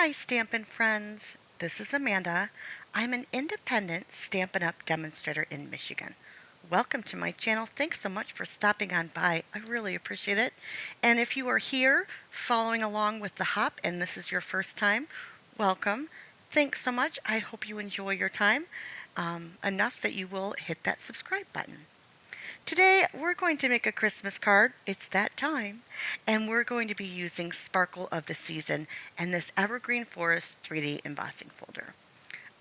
Hi, Stampin Friends. This is Amanda. I'm an independent Stampin Up demonstrator in Michigan. Welcome to my channel. Thanks so much for stopping on by. I really appreciate it. And if you are here following along with the hop and this is your first time, welcome. Thanks so much. I hope you enjoy your time enough that you will hit that subscribe button. Today we're going to make a Christmas card. It's that time. And we're going to be using Sparkle of the Season and this Evergreen Forest 3D embossing folder.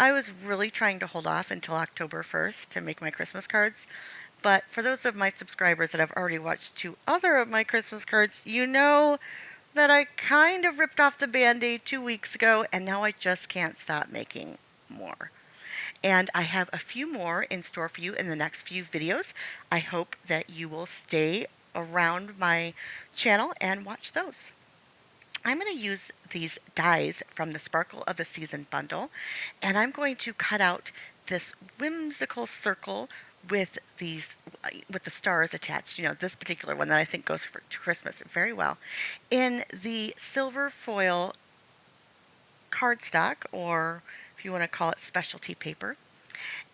I was really trying to hold off until October 1st to make my Christmas cards, but for those of my subscribers that have already watched two other of my Christmas cards, you know that I kind of ripped off the band-aid 2 weeks ago, and now I just can't stop making more. And I have a few more in store for you in the next few videos. I hope that you will stay around my channel and watch those. I'm going to use these dies from the Sparkle of the Season bundle, and I'm going to cut out this whimsical circle with the stars attached. You know, this particular one that I think goes for Christmas very well, in the silver foil cardstock, or if you want to call it specialty paper.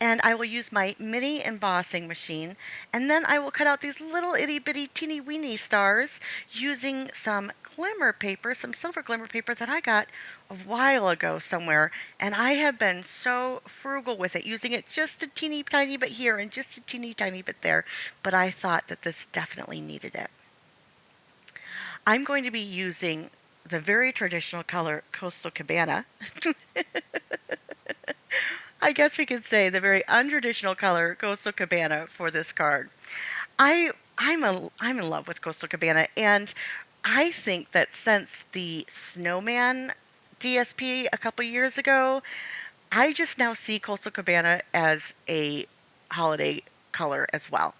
And I will use my mini embossing machine, and then I will cut out these little itty bitty teeny weeny stars using some glimmer paper, some silver glimmer paper that I got a while ago somewhere, and I have been so frugal with it, using it just a teeny tiny bit here and just a teeny tiny bit there, but I thought that this definitely needed it. I'm going to be using the very traditional color Coastal Cabana. I guess we could say the very untraditional color Coastal Cabana for this card. I'm in love with Coastal Cabana, and I think that since the Snowman DSP a couple years ago, I just now see Coastal Cabana as a holiday color as well.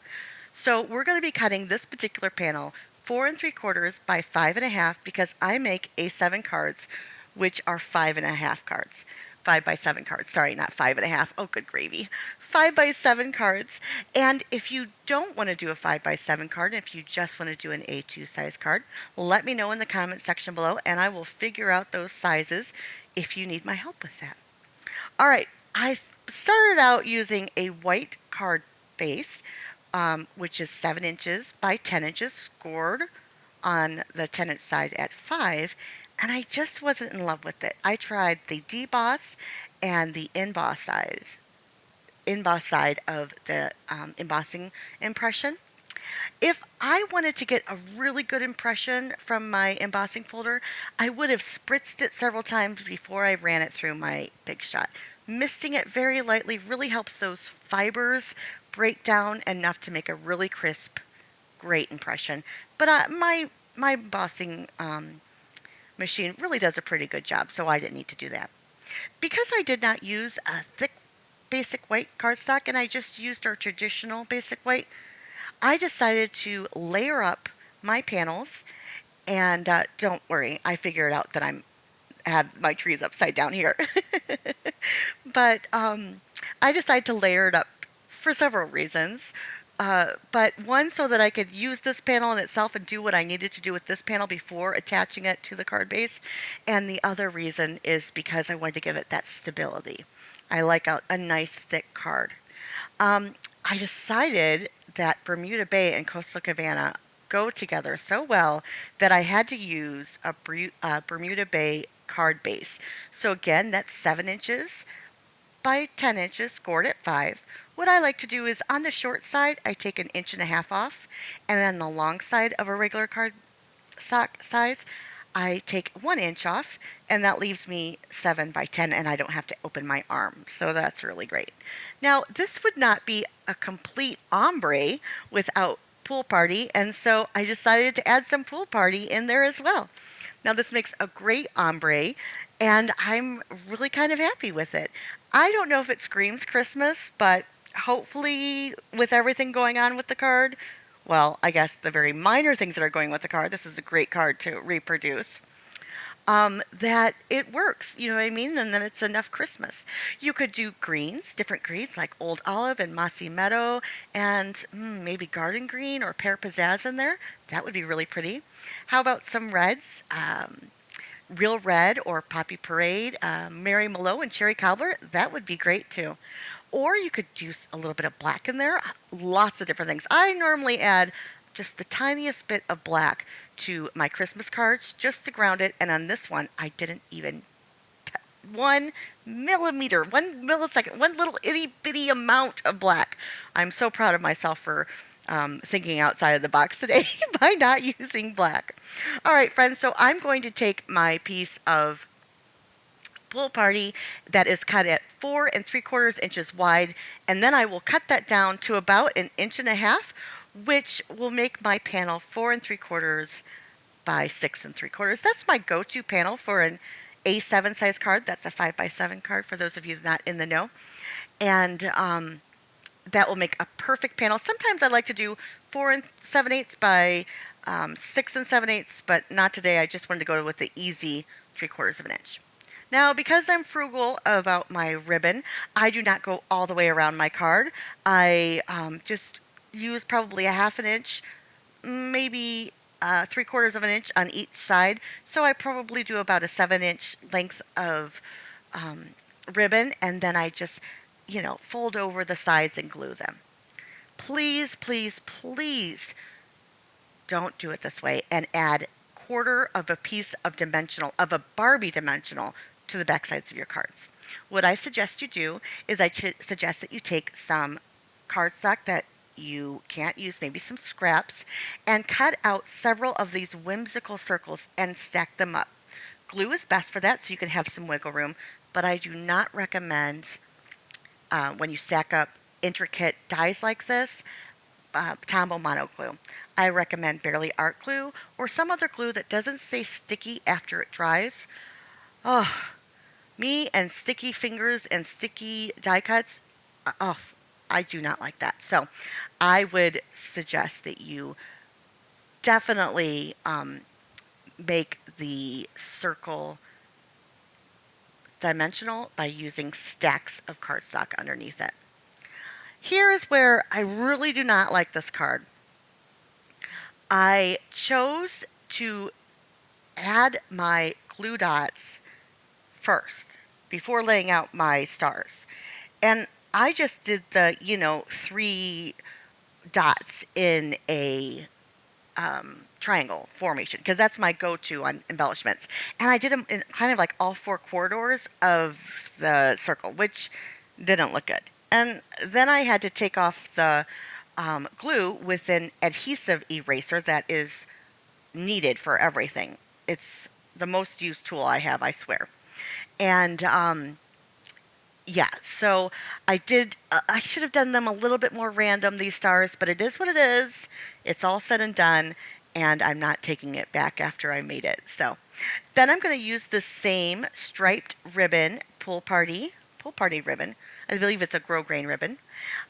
So we're going to be cutting this particular panel 4 3/4 by 5.5 because I make A7 cards, which are 5.5 cards. 5x7 cards. Sorry, not 5.5. Oh, good gravy. 5x7 cards. And if you don't want to do a 5x7 card, and if you just want to do an A2 size card, let me know in the comment section below, and I will figure out those sizes if you need my help with that. All right, I started out using a white card base, which is 7 inches by 10 inches, scored on the 10-inch side at 5. And I just wasn't in love with it. I tried the deboss and the emboss side of the embossing impression. If I wanted to get a really good impression from my embossing folder, I would have spritzed it several times before I ran it through my Big Shot. Misting it very lightly really helps those fibers break down enough to make a really crisp, great impression. But my embossing machine really does a pretty good job, so I didn't need to do that. Because I did not use a thick basic white cardstock and I just used our traditional basic white, I decided to layer up my panels, and don't worry, I figured out that I have my trees upside down here. But I decided to layer it up for several reasons. But one, so that I could use this panel in itself and do what I needed to do with this panel before attaching it to the card base. And the other reason is because I wanted to give it that stability. I like a nice thick card. I decided that Bermuda Bay and Coastal Cabana go together so well that I had to use a Bermuda Bay card base. So again, that's 7 inches by 10 inches, scored at 5. What I like to do is on the short side, I take 1.5 inches off, and on the long side of a regular card sock size, I take 1 inch off, and that leaves me 7 by 10, and I don't have to open my arm. So that's really great. Now, this would not be a complete ombre without Pool Party, and so I decided to add some Pool Party in there as well. Now, this makes a great ombre, and I'm really kind of happy with it. I don't know if it screams Christmas, but hopefully with everything going on with the card, well, I guess the very minor things that are going with the card, this is a great card to reproduce, that it works, you know what I mean? And then it's enough Christmas. You could do greens, different greens like Old Olive and Mossy Meadow, and maybe Garden Green or Pear Pizzazz in there. That would be really pretty. How about some reds? Real Red or Poppy Parade, Mary Malone and Cherry Cobbler, that would be great too. Or you could use a little bit of black in there. Lots of different things. I normally add just the tiniest bit of black to my Christmas cards just to ground it. And on this one, I didn't even 1 millimeter, 1 millisecond, one little itty bitty amount of black. I'm so proud of myself for thinking outside of the box today by not using black. All right, friends, so I'm going to take my piece of Pool Party that is cut at 4 3/4 inches wide, and then I will cut that down to about 1.5 inches, which will make my panel 4 3/4 by 6 3/4. That's my go-to panel for an A7 size card. That's a 5x7 card for those of you not in the know. And that will make a perfect panel. Sometimes I like to do 4 7/8 by 6 7/8, but not today. I just wanted to go with the easy 3/4 of an inch. Now, because I'm frugal about my ribbon, I do not go all the way around my card. I just use probably a 1/2 inch, maybe 3/4 of an inch on each side. So I probably do about a 7-inch length of ribbon, and then I just, fold over the sides and glue them. Please, please, please don't do it this way and add 1/4 of a piece of a Barbie dimensional to the back sides of your cards. What I suggest you do is I suggest that you take some cardstock that you can't use, maybe some scraps, and cut out several of these whimsical circles and stack them up. Glue is best for that so you can have some wiggle room, but I do not recommend when you stack up intricate dies like this, Tombow mono glue. I recommend Barely Art glue or some other glue that doesn't stay sticky after it dries. Oh, me and sticky fingers and sticky die cuts, I do not like that. So I would suggest that you definitely make the circle dimensional by using stacks of cardstock underneath it. Here is where I really do not like this card. I chose to add my glue dots first before laying out my stars. And I just did the, 3 dots in a triangle formation because that's my go-to on embellishments. And I did them in kind of like all 4 corridors of the circle, which didn't look good. And then I had to take off the glue with an adhesive eraser that is needed for everything. It's the most used tool I have, I swear. And yeah, so I should have done them a little bit more random, these stars, but it is what it is. It's all said and done, and I'm not taking it back after I made it. So then I'm going to use the same striped ribbon, Pool Party ribbon. I believe it's a grosgrain ribbon.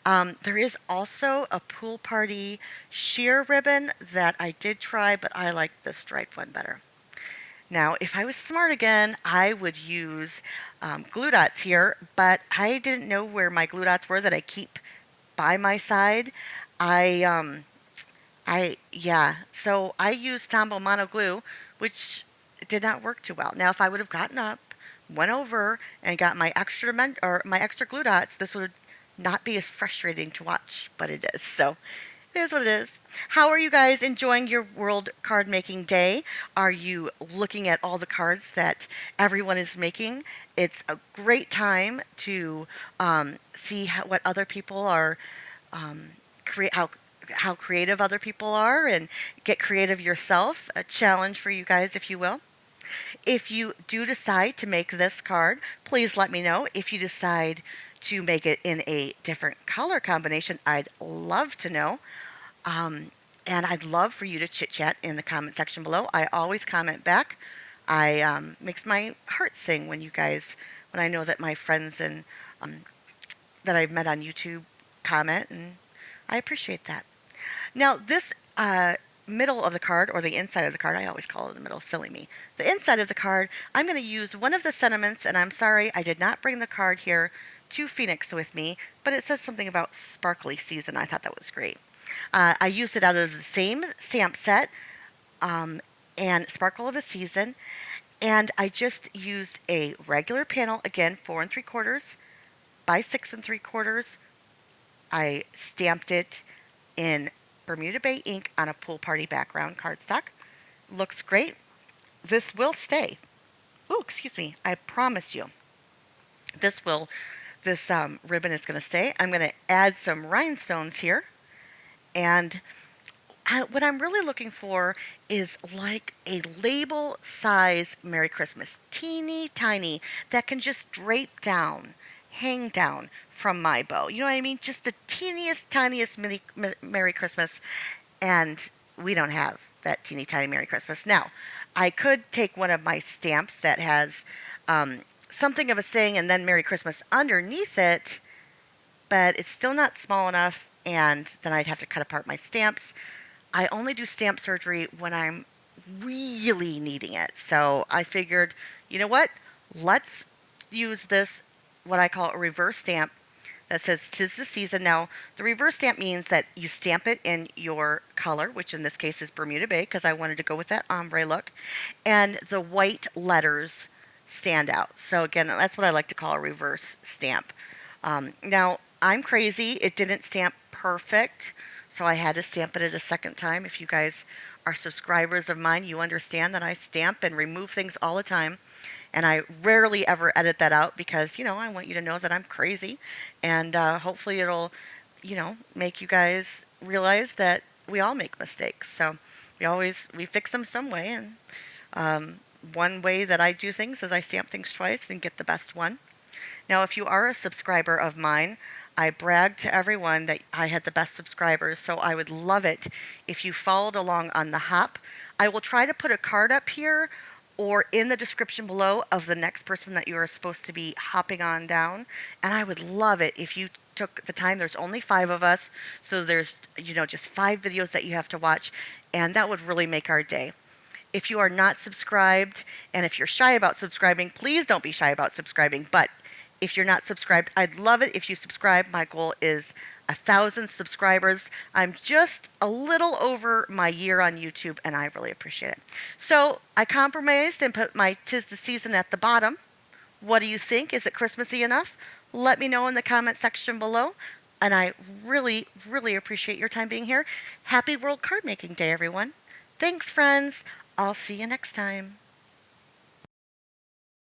There is also a Pool Party sheer ribbon that I did try, but I like the striped one better. Now, if I was smart again, I would use glue dots here, but I didn't know where my glue dots were that I keep by my side. So I used Tombow mono glue, which did not work too well. Now, if I would have gotten up, went over, and got my extra glue dots, this would not be as frustrating to watch, but it is. So it is what it is. How are you guys enjoying your World Card Making Day? Are you looking at all the cards that everyone is making? It's a great time to see what other people are, how creative other people are, and get creative yourself. A challenge for you guys, if you will. If you do decide to make this card, please let me know. If you decide to make it in a different color combination, I'd love to know. And I'd love for you to chit-chat in the comment section below. I always comment back. Makes my heart sing when I know that my friends and that I've met on YouTube comment, and I appreciate that. Now, this middle of the card, or the inside of the card, I always call it the middle, silly me. The inside of the card, I'm going to use one of the sentiments, and I'm sorry I did not bring the card here to Phoenix with me, but it says something about sparkly season. I thought that was great. I used it out of the same stamp set, and Sparkle of the Season. And I just used a regular panel, again, 4 3/4 by 6 3/4. I stamped it in Bermuda Bay ink on a pool party background cardstock. Looks great. This will stay. Oh, excuse me. I promise you. This will, this ribbon is going to stay. I'm going to add some rhinestones here. And what I'm really looking for is like a label size Merry Christmas. Teeny tiny that can just drape down, hang down from my bow. You know what I mean? Just the teeniest, tiniest mini Merry Christmas. And we don't have that teeny tiny Merry Christmas. Now, I could take one of my stamps that has something of a saying and then Merry Christmas underneath it, but it's still not small enough, and then I'd have to cut apart my stamps. I only do stamp surgery when I'm really needing it. So I figured, you know what? Let's use this, what I call a reverse stamp that says "'Tis the season." Now, the reverse stamp means that you stamp it in your color, which in this case is Bermuda Bay, because I wanted to go with that ombre look, and the white letters stand out. So again, that's what I like to call a reverse stamp. Now, I'm crazy. It didn't stamp perfect, so I had to stamp it a second time. If you guys are subscribers of mine, you understand that I stamp and remove things all the time. And I rarely ever edit that out because, I want you to know that I'm crazy. And hopefully it'll, make you guys realize that we all make mistakes. So we fix them some way. And one way that I do things is I stamp things twice and get the best one. Now, if you are a subscriber of mine, I bragged to everyone that I had the best subscribers. So I would love it if you followed along on the hop. I will try to put a card up here or in the description below of the next person that you are supposed to be hopping on down. And I would love it if you took the time. There's only 5 of us, so there's, just 5 videos that you have to watch, and that would really make our day. If you are not subscribed, and if you're shy about subscribing, please don't be shy about subscribing. But if you're not subscribed, I'd love it if you subscribe. My goal is 1,000 subscribers. I'm just a little over my year on YouTube, and I really appreciate it. So I compromised and put my "'Tis the Season" at the bottom. What do you think? Is it Christmassy enough? Let me know in the comment section below. And I really, really appreciate your time being here. Happy World Card Making Day, everyone. Thanks, friends. I'll see you next time.